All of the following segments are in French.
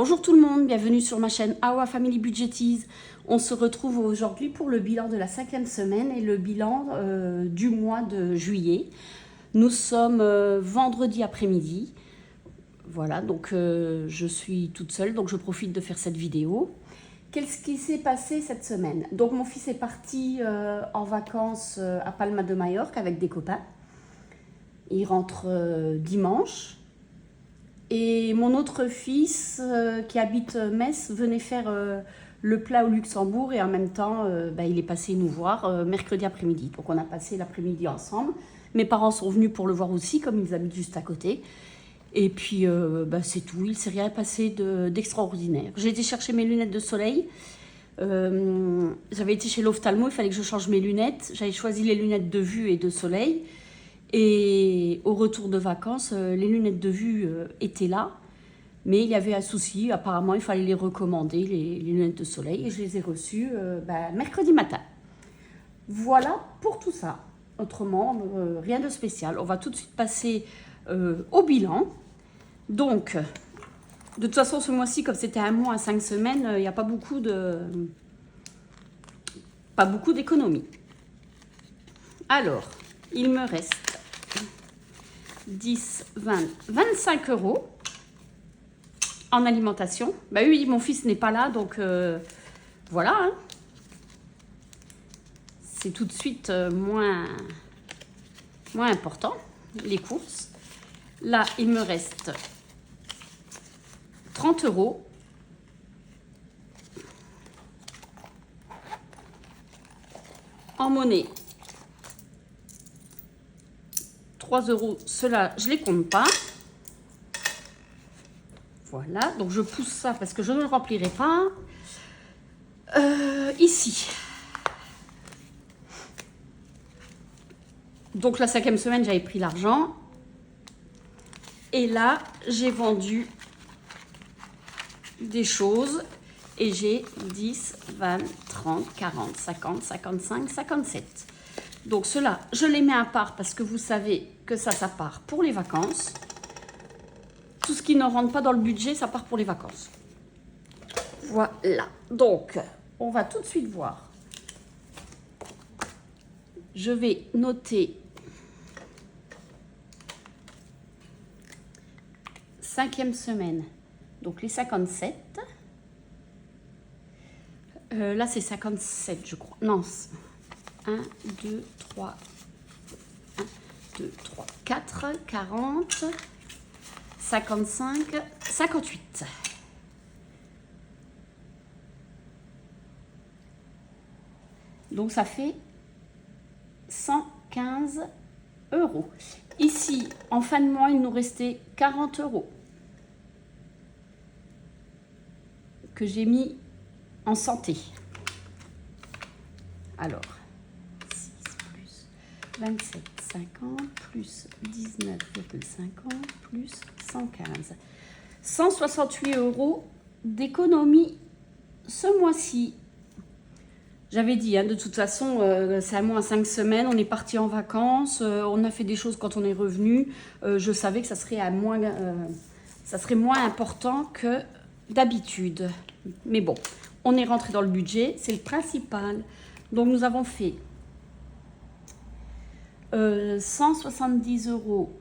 Bonjour tout le monde, bienvenue sur ma chaîne Awa Family Budgetize. On se retrouve aujourd'hui pour le bilan de la 5e semaine et le bilan du mois de juillet. Nous sommes vendredi après-midi. Voilà, donc je suis toute seule, donc je profite de faire cette vidéo. Qu'est-ce qui s'est passé cette semaine? Donc mon fils est parti en vacances à Palma de Majorque avec des copains. Il rentre dimanche. Et mon autre fils, qui habite Metz, venait faire le plat au Luxembourg et en même temps, il est passé nous voir mercredi après-midi. Donc on a passé l'après-midi ensemble. Mes parents sont venus pour le voir aussi, comme ils habitent juste à côté. Et puis c'est tout, il ne s'est rien passé d'extraordinaire. J'ai été chercher mes lunettes de soleil. J'avais été chez l'ophtalmo, il fallait que je change mes lunettes. J'avais choisi les lunettes de vue et de soleil. Et au retour de vacances, les lunettes de vue étaient là, mais il y avait un souci. Apparemment, il fallait les recommander, les lunettes de soleil, et je les ai reçues mercredi matin. Voilà pour tout ça. Autrement, rien de spécial. On va tout de suite passer au bilan. Donc, de toute façon, ce mois-ci, comme c'était un mois à 5 semaines, il n'y a pas beaucoup d'économies. Alors, il me reste 10, 20, 25 euros en alimentation. Bah oui, mon fils n'est pas là, donc voilà. Hein. C'est tout de suite moins important, les courses. Là, il me reste 30 euros. En monnaie. 3 euros, ceux-là, je ne les compte pas. Voilà, donc je pousse ça parce que je ne le remplirai pas. Ici. Donc la 5e semaine, j'avais pris l'argent. Et là, j'ai vendu des choses. Et j'ai 10, 20, 30, 40, 50, 55, 57. Donc ceux-là, je les mets à part parce que vous savez que ça part pour les vacances. Tout ce qui ne rentre pas dans le budget, ça part pour les vacances. Voilà. Donc, on va tout de suite voir. Je vais noter 5e semaine. Donc les 57. Là, c'est 57, je crois. Non, 1, 2, 3, 1, 2, 3, 4, 40, 55, 58. Donc, ça fait 115 euros. Ici, en fin de mois, il nous restait 40 euros que j'ai mis en santé. Alors, 6 plus 27, 50 plus 19,50 plus 115. 168 euros d'économie ce mois-ci. J'avais dit, hein, de toute façon, c'est un mois à 5 semaines, on est parti en vacances, on a fait des choses quand on est revenu. Je savais que ça serait moins important que d'habitude. Mais bon, on est rentré dans le budget, c'est le principal. Donc nous avons fait 170 euros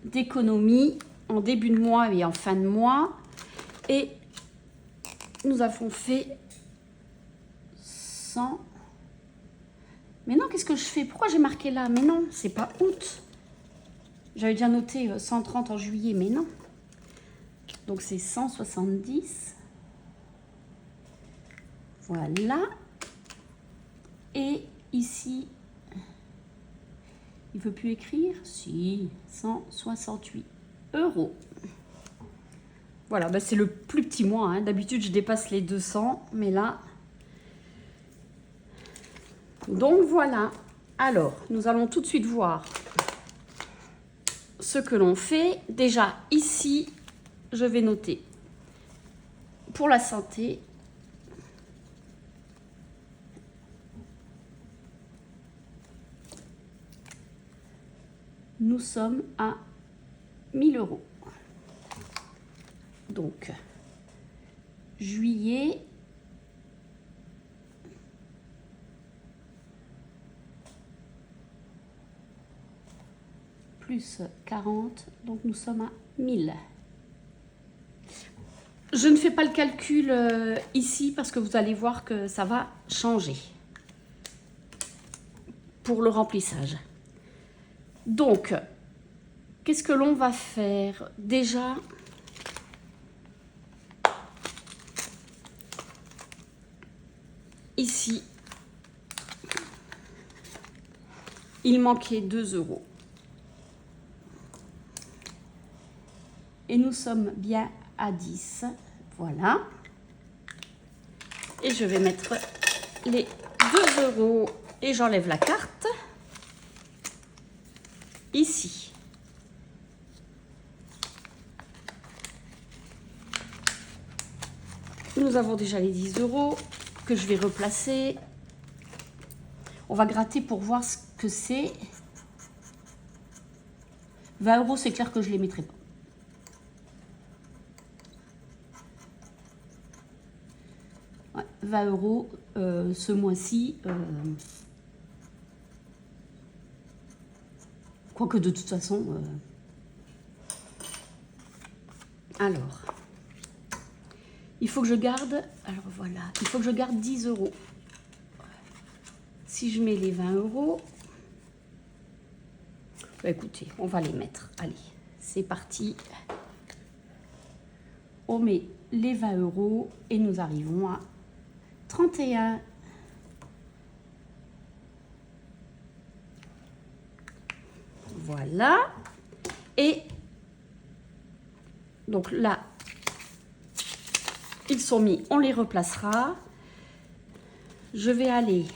d'économie en début de mois et en fin de mois. Et nous avons fait 100. Mais non, qu'est-ce que je fais? Pourquoi j'ai marqué là? Mais non, c'est pas août. J'avais déjà noté 130 en juillet, mais non. Donc c'est 170. Voilà. Et ici, il ne veut plus écrire? Si, 168 euros. Voilà, bah c'est le plus petit mois. Hein. D'habitude, je dépasse les 200, mais là... Donc voilà. Alors, nous allons tout de suite voir ce que l'on fait. Déjà, ici, je vais noter pour la santé. Nous sommes à 1000 €. Donc, juillet, plus 40, donc nous sommes à 1000. Je ne fais pas le calcul ici parce que vous allez voir que ça va changer pour le remplissage. Donc, qu'est-ce que l'on va faire? Déjà, ici, il manquait 2 €. Et nous sommes bien à 10. Voilà. Et je vais mettre les 2 € et j'enlève la carte. Ici. Nous avons déjà les 10 € que je vais replacer. On va gratter pour voir ce que c'est. 20 €, c'est clair que je ne les mettrai pas. Ouais, 20 € ce mois-ci. Quoique de toute façon... Alors, il faut que je garde... Alors voilà, il faut que je garde 10 €. Si je mets les 20 €... Bah écoutez, on va les mettre. Allez, c'est parti. On met les 20 € et nous arrivons à 31. Voilà. Et donc là, ils sont mis, on les replacera. Je vais aller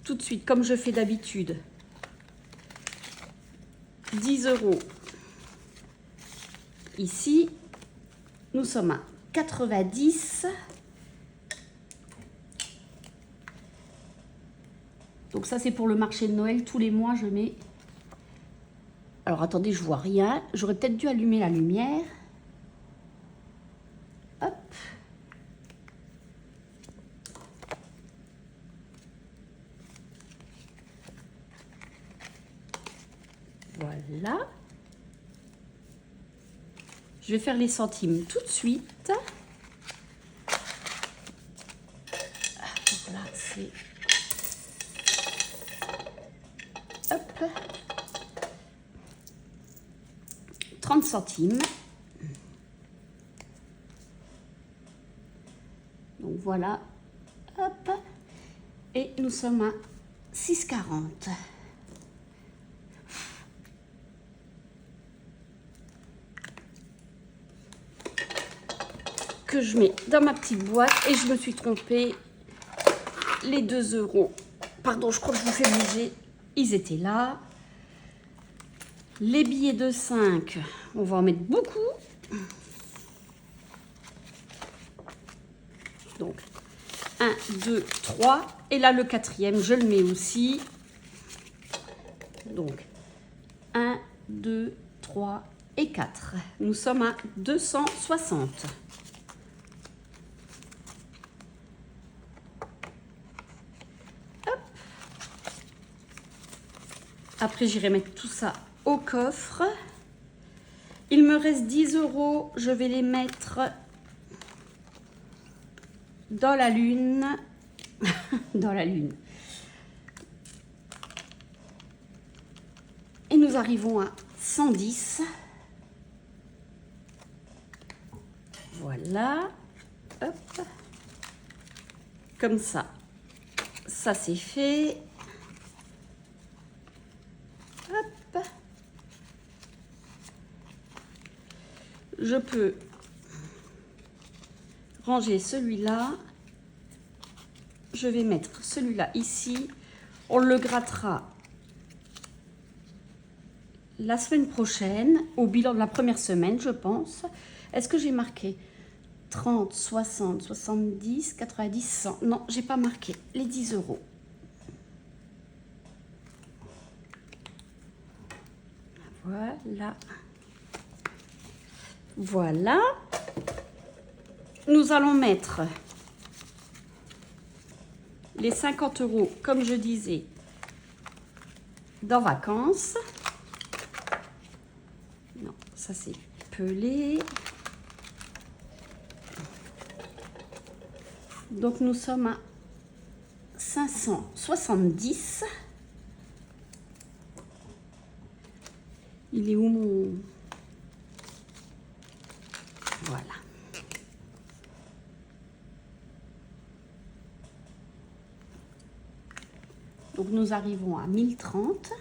tout de suite, comme je fais d'habitude, 10 € ici. Nous sommes à 90. Donc ça, c'est pour le marché de Noël. Tous les mois, je mets... Alors, attendez, je vois rien. J'aurais peut-être dû allumer la lumière. Hop. Voilà. Je vais faire les centimes tout de suite. Voilà, c'est... Hop. 30 centimes. Donc voilà. Hop. Et nous sommes à 6,40. Que je mets dans ma petite boîte et je me suis trompée. Les 2 €. Pardon, je crois que je vous fais bouger. Ils étaient là. Les billets de 5, on va en mettre beaucoup. Donc, 1, 2, 3. Et là, le 4e, je le mets aussi. Donc, 1, 2, 3 et 4. Nous sommes à 260. Hop. Après, j'irai mettre tout ça au coffre. Il me reste 10 €. Je vais les mettre dans la lune. Dans la lune. Et nous arrivons à 110. Voilà. Hop. Comme ça. Ça, c'est fait. Hop. Je peux ranger celui-là. Je vais mettre celui-là ici. On le grattera la semaine prochaine, au bilan de la première semaine, je pense. Est-ce que j'ai marqué 30, 60, 70, 90, 100? Non, j'ai pas marqué les 10 €. Voilà. Voilà. Nous allons mettre les 50 €, comme je disais, dans vacances. Non, ça c'est pelé. Donc nous sommes à 570. Il est où mon... Voilà. Donc nous arrivons à 1030.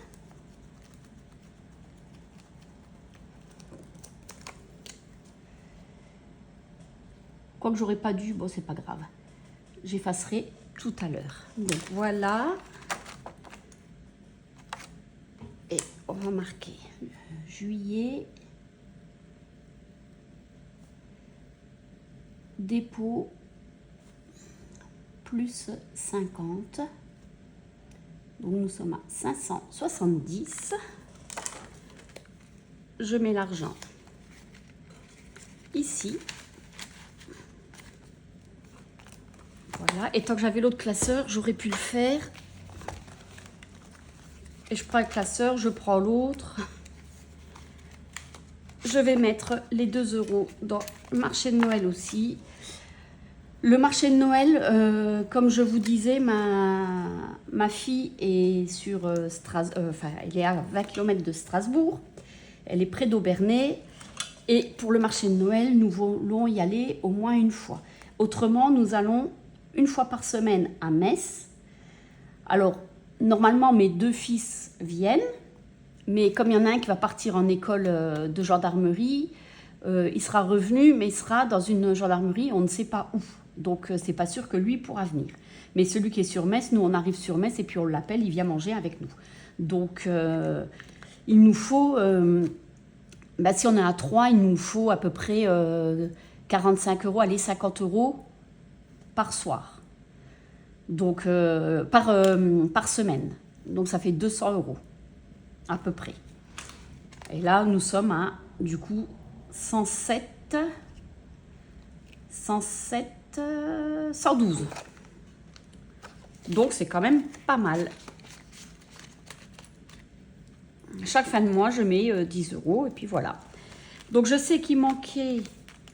Quoique j'aurais pas dû, bon c'est pas grave. J'effacerai tout à l'heure. Donc voilà. Et on va marquer juillet. Dépôt plus 50. Donc nous sommes à 570. Je mets l'argent ici. Voilà. Et tant que j'avais l'autre classeur, j'aurais pu le faire. Et je prends le classeur, je prends l'autre. Je vais mettre les 2 € dans le marché de Noël aussi. Le marché de Noël, comme je vous disais, ma fille est sur enfin, elle est à 20 km de Strasbourg. Elle est près d'Aubernay. Et pour le marché de Noël, nous voulons y aller au moins une fois. Autrement, nous allons une fois par semaine à Metz. Alors, normalement, mes 2 fils viennent. Mais comme il y en a un qui va partir en école de gendarmerie, il sera revenu, mais il sera dans une gendarmerie, on ne sait pas où. Donc, c'est pas sûr que lui pourra venir. Mais celui qui est sur Metz, nous, on arrive sur Metz et puis on l'appelle, il vient manger avec nous. Donc, il nous faut, si on est à 3, il nous faut à peu près 45 €, allez, 50 € par soir. Donc, par semaine. Donc, ça fait 200 € à peu près. Et là, nous sommes à, du coup, 112. Donc, c'est quand même pas mal. Chaque fin de mois, je mets 10 € et puis voilà. Donc, je sais qu'il manquait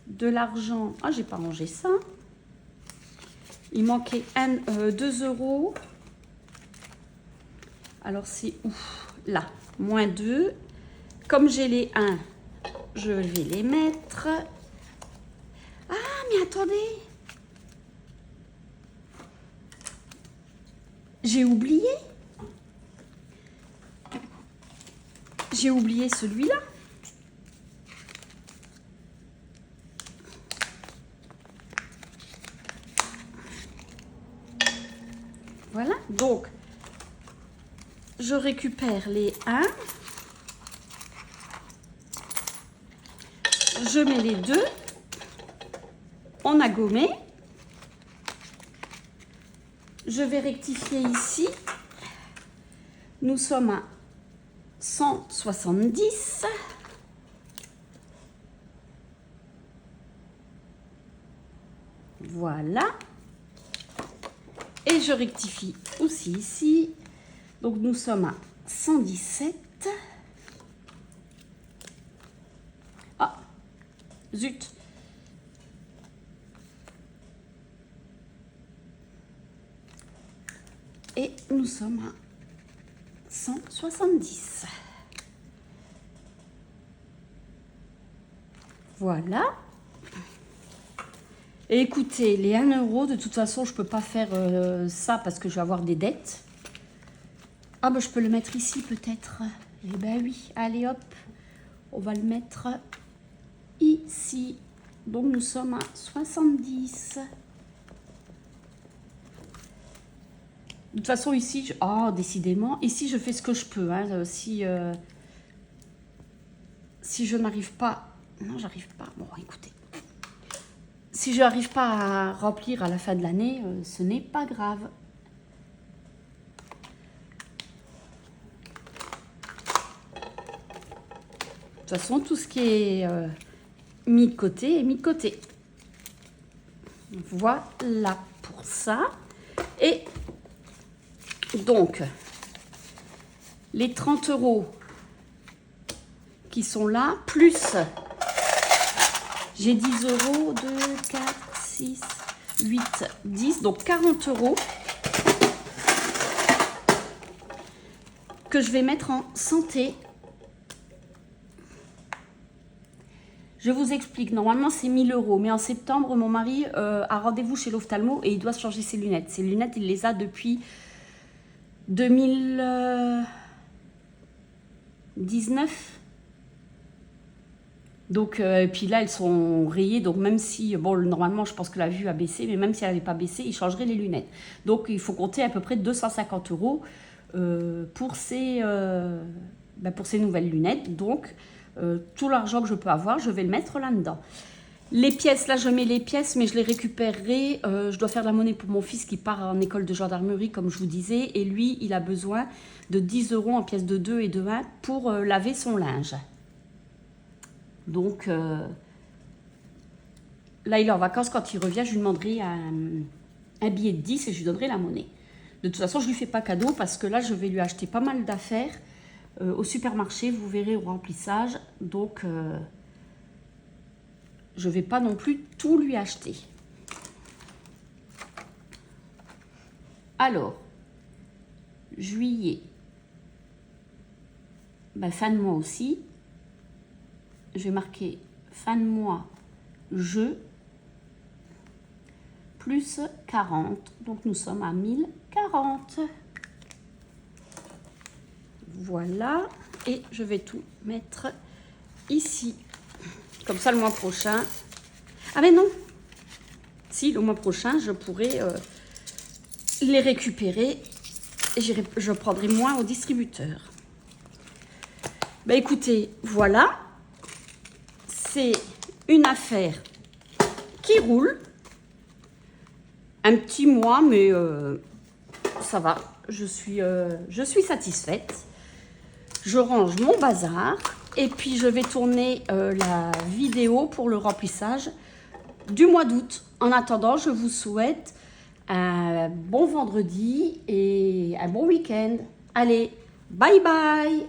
de l'argent. Ah, j'ai pas rangé ça. Il manquait 2 €. Alors, c'est où? Là, moins 2. Comme j'ai les 1, je vais les mettre. Ah, mais attendez. J'ai oublié. J'ai oublié celui-là. Voilà, donc, je récupère les 1. Je mets les 2. On a gommé. Je vais rectifier ici. Nous sommes à 170. Voilà. Et je rectifie aussi ici. Donc nous sommes à 117. Ah, zut. Et nous sommes à 170. Voilà. Et écoutez, les 1 €, de toute façon, je ne peux pas faire ça parce que je vais avoir des dettes. Ah, ben je peux le mettre ici peut-être. Eh ben oui, allez hop, on va le mettre ici. Donc nous sommes à 70. De toute façon, ici, oh, décidément, ici, je fais ce que je peux. Hein. Si je n'arrive pas... Non, j'arrive pas. Bon, écoutez. Si je n'arrive pas à remplir à la fin de l'année, ce n'est pas grave. toute façon, tout ce qui est mis de côté est mis de côté. Voilà pour ça. Et donc, les 30 € qui sont là, plus j'ai 10 €, 2, 4, 6, 8, 10, donc 40 € que je vais mettre en santé. Je vous explique, normalement c'est 1000 €, mais en septembre, mon mari a rendez-vous chez l'ophtalmo et il doit changer ses lunettes. Ses lunettes, il les a depuis 2019. Donc, et puis là, elles sont rayées, donc même si, bon, normalement, je pense que la vue a baissé, mais même si elle n'avait pas baissé, il changerait les lunettes. Donc, il faut compter à peu près 250 € pour ces nouvelles lunettes. Donc, tout l'argent que je peux avoir, je vais le mettre là-dedans. Les pièces, là, je mets les pièces, mais je les récupérerai. Je dois faire de la monnaie pour mon fils qui part en école de gendarmerie, comme je vous disais. Et lui, il a besoin de 10 € en pièces de 2 et de 1 pour laver son linge. Donc, là, il est en vacances. Quand il revient, je lui demanderai un billet de 10 et je lui donnerai la monnaie. De toute façon, je ne lui fais pas cadeau parce que là, je vais lui acheter pas mal d'affaires au supermarché. Vous verrez au remplissage. Donc, je ne vais pas non plus tout lui acheter. Alors, juillet, fin de mois aussi. Je vais marquer fin de mois, je, plus 40. Donc, nous sommes à 1040. Voilà. Et je vais tout mettre ici. Comme ça, le mois prochain... Ah mais non. Si, le mois prochain, je pourrai les récupérer et je prendrai moins au distributeur. Écoutez, voilà. C'est une affaire qui roule. Un petit mois, mais ça va. Je suis satisfaite. Je range mon bazar. Et puis, je vais tourner la vidéo pour le remplissage du mois d'août. En attendant, je vous souhaite un bon vendredi et un bon week-end. Allez, bye bye!